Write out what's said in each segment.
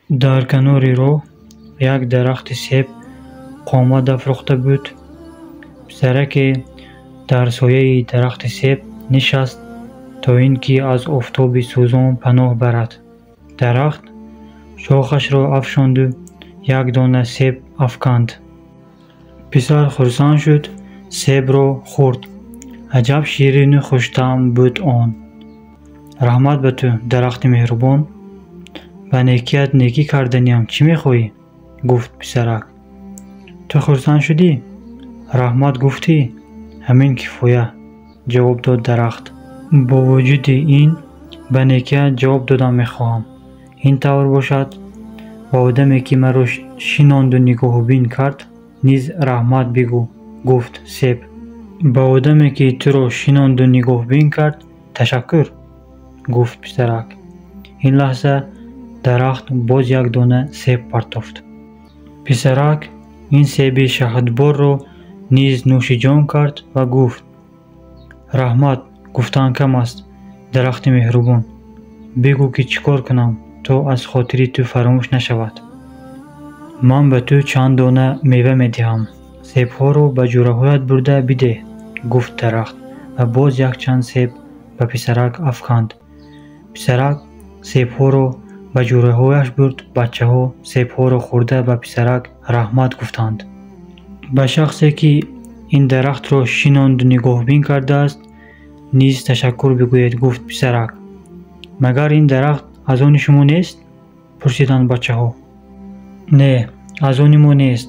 дар канори роҳ як дарахти себ қомат афрохта буд. писараке дар сояи дарахти себ нишаст то ин ки аз офтоби сӯзон паноҳ барад. дарахт шохашро афшонду як дона себ афканд. писар хурсанд шуд, себро хӯрд. аҷаб ширину хуштаъм буд он. раҳмат ба ту, дарахти меҳрубон. ба некият некӣ карданиям чӣ мехоҳӣ? гуфт писарак. ту хурсанд шудӣ? раҳмат гуфтӣ? ҳамин кифоя, ҷавоб дод дарахт. бо вуҷуди ин ба некият ҷавоб додан мехоҳам. ин тавр бошад, ба одаме ки маро шинонду нигоҳубин кард низ раҳмат бигӯ, гуфт себ. ба одаме ки туро шинонду нигоҳубин кард ташаккур, гуфт писарак. ин лаҳза дарахт боз як дона себ партофт. писарак ин себи шаҳдборро низ нӯши ҷон кард ва гуфт: раҳмат гуфтан кам аст, дарахти меҳрубон. бигӯ ки чӣ кор кунам, то аз хотири ту фаромӯш нашавад. ман ба ту чанд дона мева медиҳам. себҳоро ба ҷураҳоят бурда бидеҳ, гуфт дарахт ва боз якчанд себ ба писарак афканд. писарак себҳоро ба ҷураҳояш бурд. бачаҳо себҳоро хӯрда ба писарак раҳмат гуфтанд. ба шахсе ки ин дарахтро шинонду нигоҳубин кардааст низ ташаккур бигӯед, гуфт писарак. магар ин дарахт аз они шумо нест? пурсиданд бачаҳо. не, аз они мо нест.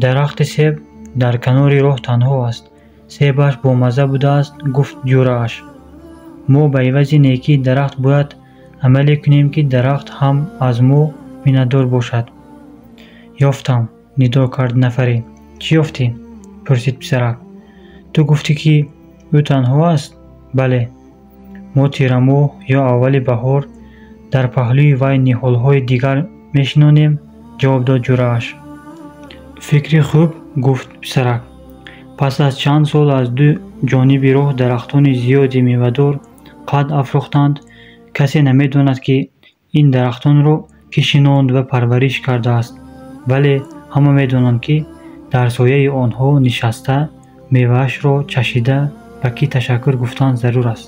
дарахти себ дар канори роҳ танҳо аст. себаш бомазза будааст, гуфт ҷурааш. мо ба ивази некии дарахт бояд амале кунем ки дарахт ҳам аз мо миннатдор бошад. ёфтам, нидо кард нафаре. чӣ ёфтӣ? пурсид писарак. ту гуфтӣ ки ӯ танҳо аст? бале. мо тирамоҳ ё аввали баҳор дар паҳлӯи вай ниҳолҳои дигар мешинонем, ҷавоб дод ҷурааш. фикри хуб, гуфт писарак. пас аз чанд сол аз ду ҷониби роҳ дарахтони зиёди мевадор қад афрохтанд. касе намедонад ки ин дарахтонро кӣ шинонд ва парвариш кардааст, вале ҳама медонанд ки дар сояи онҳо нишаста меваашро чашида ба кӣ ташаккур гуфтан зарур аст.